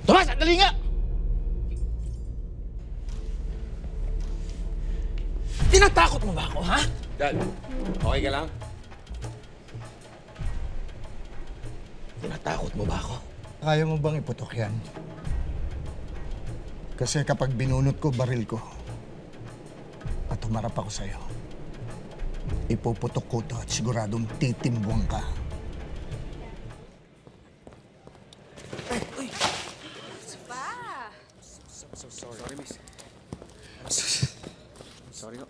Tomas, dali nga! Tinatakot mo ba ako, ha? Dad, okay ka lang? Tinatakot mo ba ako? Kaya mo bang iputok yan? Kasi kapag binunot ko baril ko at humarap ako sa'yo, ipuputok ko to at siguradong titimbwang ka. Sorry, miss. Sorry, no.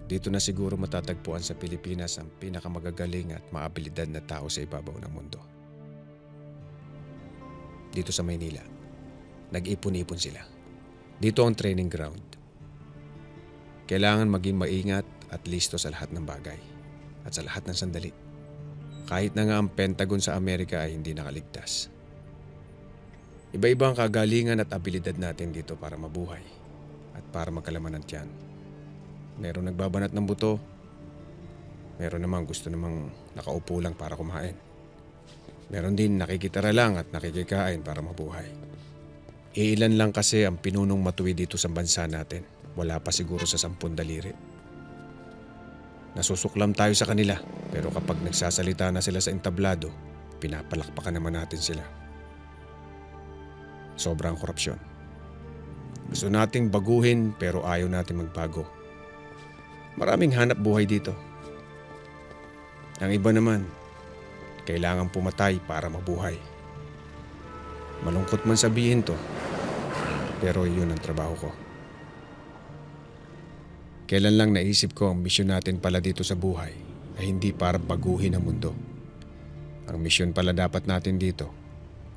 Dito na siguro matatagpuan sa Pilipinas ang pinakamagagaling at maabilidad na tao sa ibabaw ng mundo. Dito sa Maynila, nag-ipon-ipon sila. Dito ang training ground. Kailangan maging maingat at listo sa lahat ng bagay at sa lahat ng sandali. Kahit na nga ang Pentagon sa Amerika ay hindi nakaligtas. Iba-iba ang kagalingan at abilidad natin dito para mabuhay at para magkalaman ng tiyan. Meron nagbabanat ng buto, meron namang gusto namang nakaupo lang para kumain. Meron din nakikitara lang at nakikikain para mabuhay. Iilan lang kasi ang pinunong matuwid dito sa bansa natin. Wala pa siguro sa 10 daliri. Nasusuklam tayo sa kanila, pero kapag nagsasalita na sila sa entablado, pinapalakpakan naman natin sila. Sobrang korupsyon. Gusto nating baguhin pero ayaw natin magbago. Maraming hanap buhay dito. Ang iba naman, kailangan pumatay para mabuhay. Malungkot man sabihin to, pero yun ang trabaho ko. Kailan lang naisip ko ang misyon natin pala dito sa buhay ay hindi para baguhin ang mundo. Ang misyon pala dapat natin dito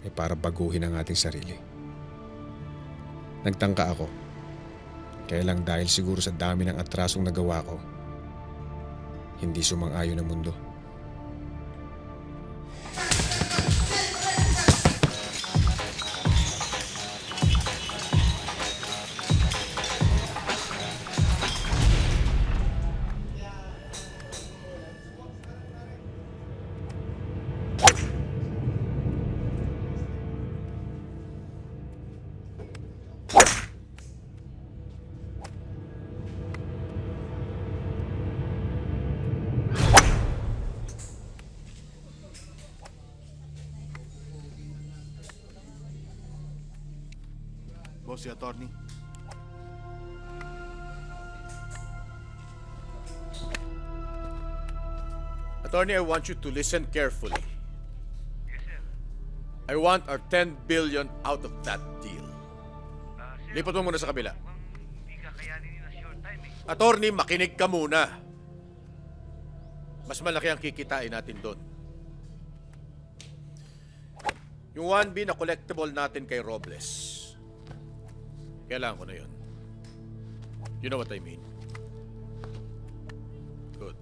ay para baguhin ang ating sarili. Nagtangka ako. Kaya lang dahil siguro sa dami ng atrasong nagawa ko, hindi sumang-ayon ang mundo. Boss, si attorney. Attorney, I want you to listen carefully. Yes, sir. I want our 10 billion out of that deal. Sir, Lipat mo muna sa kabila. hindi kakayanin yun na short time eh. Attorney, makinig ka muna. Mas malaki ang kikitain natin doon. Yung 1B na collectible natin kay Robles. Kailangan ko na yun. You know what I mean? Good.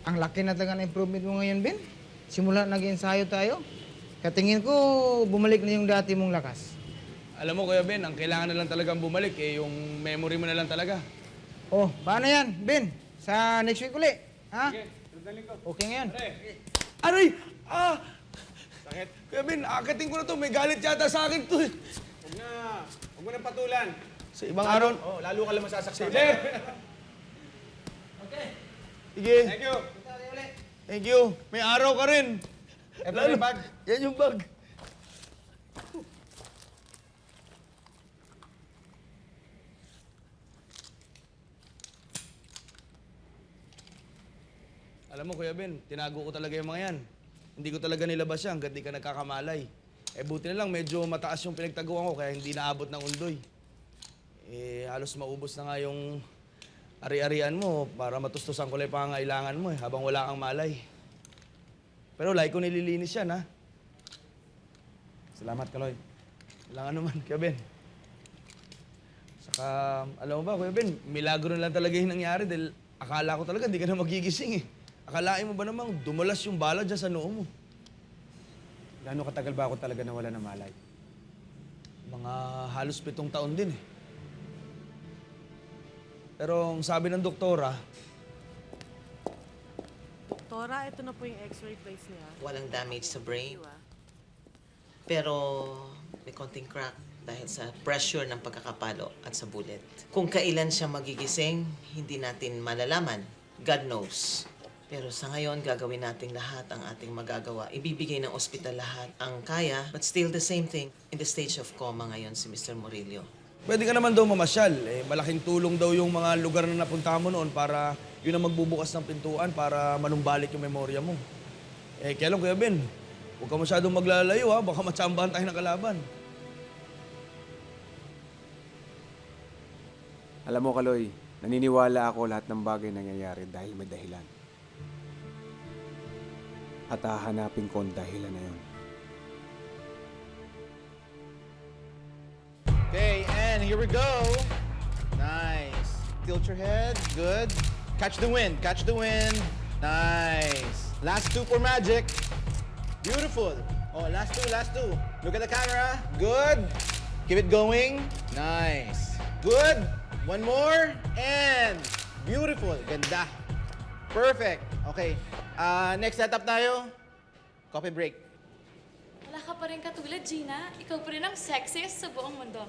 Ang laki na talaga ng improvement mo ngayon, Ben. Simula nag-ensayo tayo. Katingin ko, bumalik na yung dati mong lakas. Alam mo, Kuya Ben, ang kailangan na lang talagang bumalik eh, yung memory mo na lang talaga. Oh, paano yan, Ben? Sa next week uli, ha? Okay ngayon. Aray! Ah! Sakit. Kuya Ben, akating ko na to. May galit yata sa akin to. Huwag na. Huwag mo na patulan. Sa ibang araw. Oh, lalo ka lang masasaktan. Sige. Sige. Thank you. Thank you. May araw ka rin. Ito na yung bag. Yan yung bag. Alam mo, Kuya Ben, tinago ko talaga yung mga yan. Hindi ko talaga nilabas yan hanggat di ka nagkakamalay. Eh, buti na lang, medyo mataas yung pinagtaguan ko kaya hindi naabot ng undoy. Eh, halos maubos na nga yung ari-arian mo para matustusan ko lang yung pangangailangan mo habang wala kang malay. Pero like ko nililinis yan, ha? Salamat, Kaloy. Kailangan naman, Kuya Ben. Saka, alam mo ba, Kuya Ben, milagro na lang talaga yung nangyari dahil akala ko talaga hindi ka na magigising eh. Akalain mo ba namang dumalas yung bala dyan sa noo mo? Gano'ng katagal ba ako talaga nawala ng malay? Mga halos 7 taon din eh. Pero ang sabi ng doktora, doktora, ito na po yung x-ray place niya. Walang damage sa brain. Pero may konting crack dahil sa pressure ng pagkakapalo at sa bullet. Kung kailan siya magigising, hindi natin malalaman. God knows. Pero sa ngayon, gagawin natin lahat ang ating magagawa. Ibibigay ng ospital lahat ang kaya, but still the same thing. In the stage of coma ngayon si Mr. Murillo. Pwede ka naman daw mamasyal. Malaking tulong daw yung mga lugar na napuntahan mo noon para yun ang magbubukas ng pintuan para manumbalik yung memorya mo. Kaya lang, Kuya Ben, huwag ka masyadong maglalayo ha. Baka matsambahan tayo ng kalaban. Alam mo, Kaloy, naniniwala ako lahat ng bagay nangyayari dahil may dahilan. At hahanapin ko ang dahilan na yun. Okay, and here we go. Nice. Tilt your head. Good. Catch the wind. Catch the wind. Nice. Last two for magic. Beautiful. Oh, last two, last two. Look at the camera. Good. Keep it going. Nice. Good. One more. And beautiful. Ganda. Perfect. Okay. Next setup tayo. Coffee break. Wala ka pa rin katulad, Gina. Ikaw pa rin ang sexiest sa buong mundo.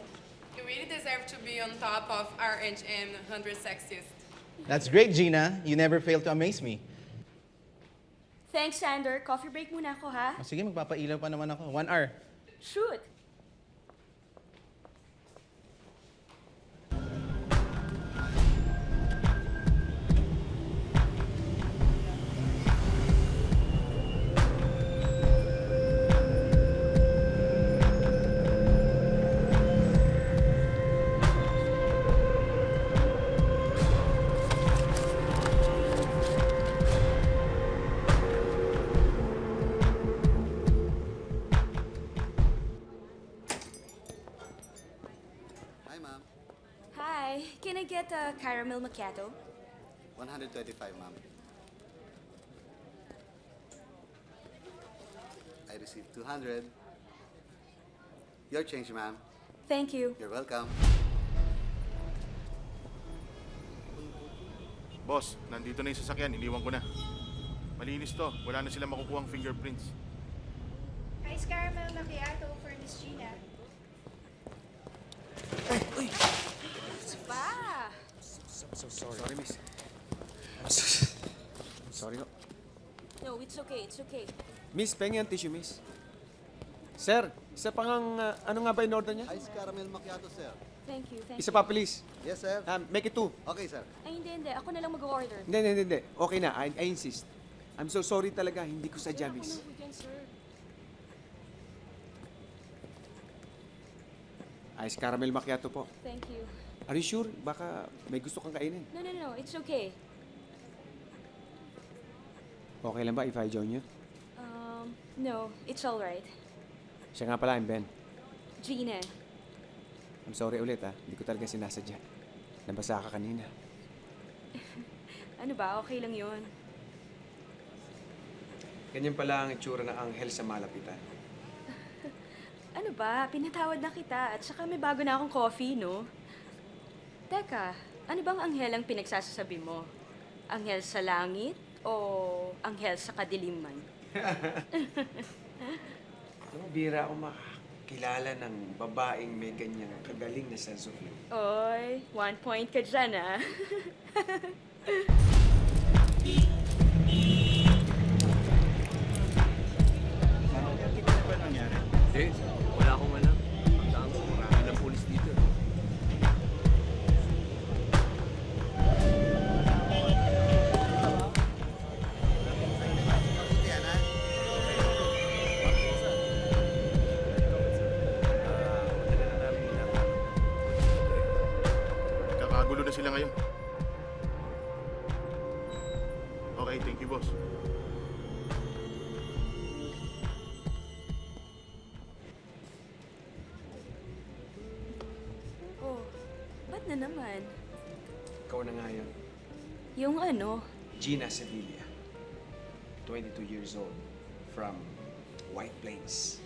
You really deserve to be on top of RHM 100 Sexiest. That's great, Gina. You never fail to amaze me. Thanks, Sander. Coffee break muna ako, ha? Oh, sige, magpapailaw pa naman ako. 1 hour. Shoot! Hi, ma'am. Hi. Can I get a caramel macchiato? 125, ma'am. I received 200. Your change, ma'am. Thank you. You're welcome. Boss, nandito na yung sasakyan. Iniwan ko na. Malinis to. Wala na sila makukuhang fingerprints. Ice caramel macchiato for Miss Gina. Ba? Sorry, miss. Sorry ho. No, it's okay. It's okay. Miss, pengi ang tissue, miss. Sir, isa pang ano nga ba in order niya? Ice caramel macchiato, sir. Thank you. Thank Isa you. pa, please. Yes, sir. Make it 2. Okay, sir. Ay, hindi. Ako na lang mag-order. Hindi. Okay na. I insist. I'm so sorry talaga. Hindi ko sadya, Ako miss. na po dyan, sir. Ice caramel macchiato po. Thank you. Are you sure? Baka may gusto kang kainin. No. It's okay. Okay lang ba if I join you? No. It's all right. Siya nga pala, I'm Ben. Gina. I'm sorry ulit Hindi ko talaga sinasadya. Nabasa ka kanina. Ano ba? Okay lang yun. Ganyan pala ang itsura ng anghel sa malapitan. Ano ba? Pinatawad na kita at saka may bago na akong coffee, no? Teka, ano bang anghel ang pinagsasasabi mo? Anghel sa langit o anghel sa kadiliman? Bira ako makakilala ng babaeng may ganyang kagaling na sense of humor. Oy, 1 point ka dyan, Hindi, wala akong alam. Ang daan ko, marami ng pulis dito. Nagkakagulo na sila ngayon. Okay, thank you, boss. Oh, ba't na naman? Ikaw na nga yun. Yung ano? Gina Sevilla. 22 years old. From White Plains.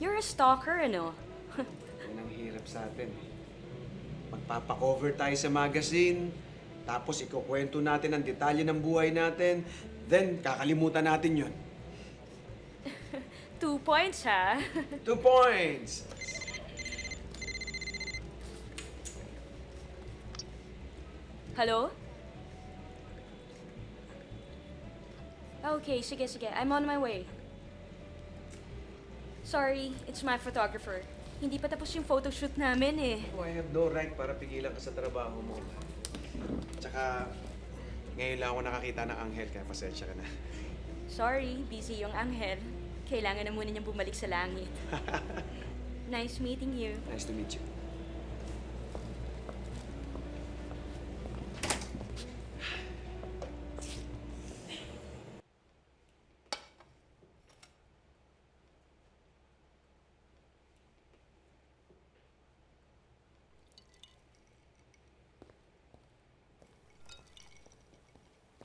You're a stalker, ano? Yan ang hirap sa atin. Magpapacover tayo sa magazine, tapos ikukwento natin ang detalye ng buhay natin. Then, kakalimutan natin yun. 2 points, ha? 2 points! Hello? Okay, sige. I'm on my way. Sorry, it's my photographer. Hindi pa tapos yung photoshoot namin eh. Oh, I have no right para pigilan ka sa trabaho mo. Tsaka, ngayon lang ako nakakita ng Anghel, kaya pasensya ka na. Sorry, busy yung Anghel. Kailangan na muna niyang bumalik sa langit. Nice meeting you. Nice to meet you.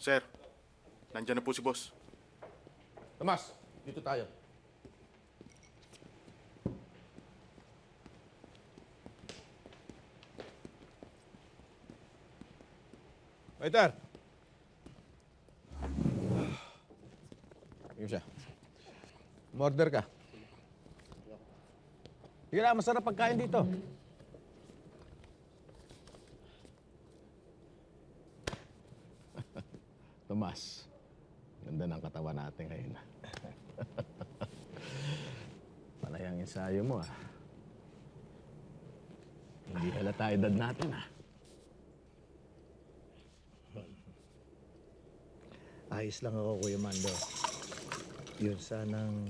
Sir, nandyan na po si boss. Tomas, dito tayo. Waiter! Ayun siya. Umorder ka. Sige na, masarap pagkain dito. Tomas, ganda ng katawan natin ngayon. Panay ang ensayo mo, ah. Hindi halata edad natin, ah. Ayos lang ako, Kuya Mando. Yun sanang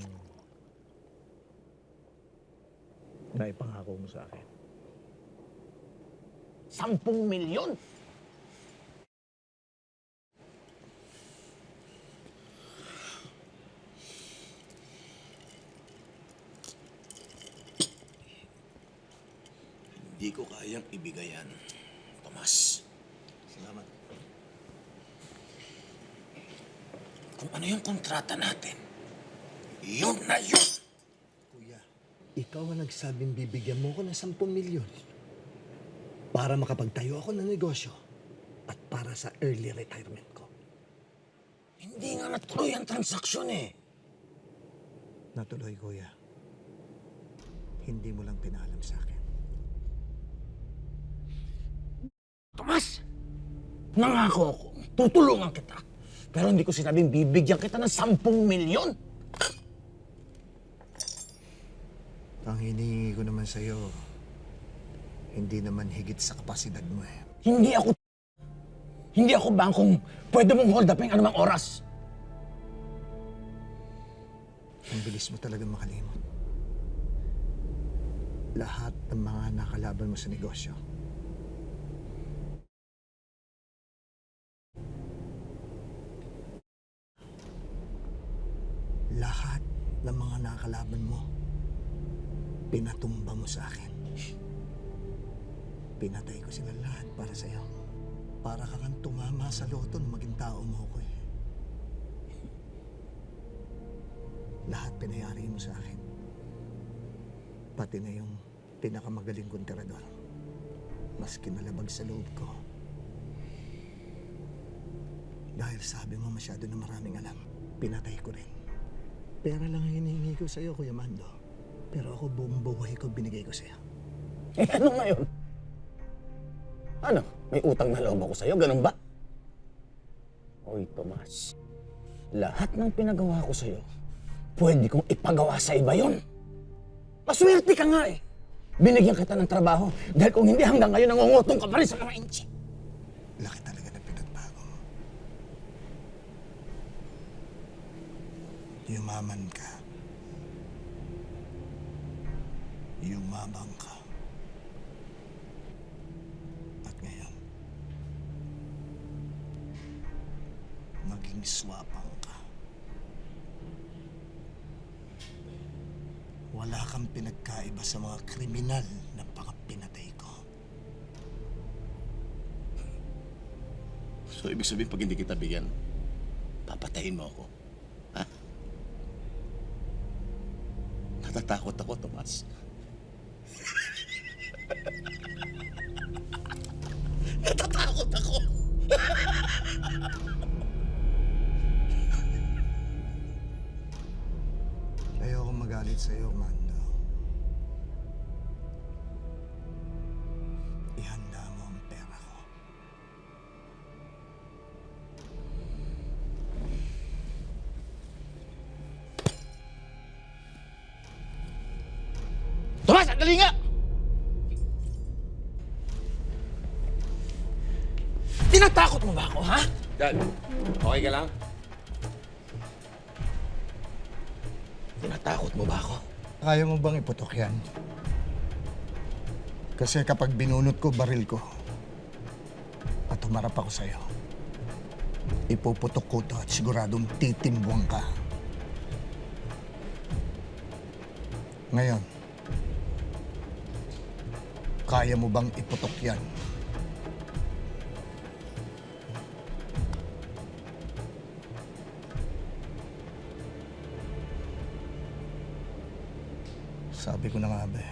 naipangako mo sa akin. 10 milyon! Hindi ko kayang ibigay yan, Tomas. Salamat. Kung ano yung kontrata natin, yun na yun! Kuya, ikaw ang nagsabing bibigyan mo ko ng 10 milyon para makapagtayo ako ng negosyo at para sa early retirement ko. Hindi nga natuloy ang transaksyon eh. Natuloy, Kuya. Hindi mo lang pinaalam sa akin. Tomas! Nangako ako, tutulungan kita. Pero hindi ko sinabing bibigyan kita ng 10 milyon. Ang hinihingi ko naman sa'yo, hindi naman higit sa kapasidad mo eh. Hindi ako bangkong pwede mong hold upin anumang oras. Ang bilis mo talaga makalimot. Lahat ng mga nakalaban mo sa negosyo, lahat ng mga nakalaban mo, pinatumba mo sa akin. Pinatay ko sila lahat para sa'yo. Para ka kang tumama sa loto nung maging tao mo ko eh. Lahat pinayari mo sa akin. Pati na yung pinakamagaling kong tirador. Mas kinalabag sa loob ko. Dahil sabi mo masyado na maraming alam, pinatay ko rin. Pera lang ang hinihingi ko sa'yo, Kuya Mando. Pero ako buong buhay ko binigay ko sa'yo. Eh ano ngayon? Ano? May utang na loob ako sa'yo, ganun ba? Hoy, Tomas. Lahat ng pinagawa ko sa'yo, pwede kong ipagawa sa iba yun. Maswerte ka nga eh. Binigyan kita ng trabaho dahil kung hindi hanggang ngayon nangungutong ka pa rin sa mga inchi. Laki talaga na pinagbago mo. Yumaman ka. Yumabang ka. At ngayon, maging swapang ka. Wala kang pinagkaiba sa mga kriminal na pinatay ko. So, ibig sabihin, pag hindi kita bigyan, papatayin mo ako. Ha? Natatakot ako, Tomas. Natatakot ako. magagalit sa'yo, Mando. Ihanda mo ang pera ko. Tomas, sandali nga! Tinatakot mo ba ako, ha? Dad, okay ka lang? Tinatakot mo ba ako? Kaya mo bang iputok yan? Kasi kapag binunot ko baril ko at humarap ako sa'yo, ipuputok ko to at siguradong titimbwang ka. Ngayon, kaya mo bang iputok yan? Sabi ko na nga ba,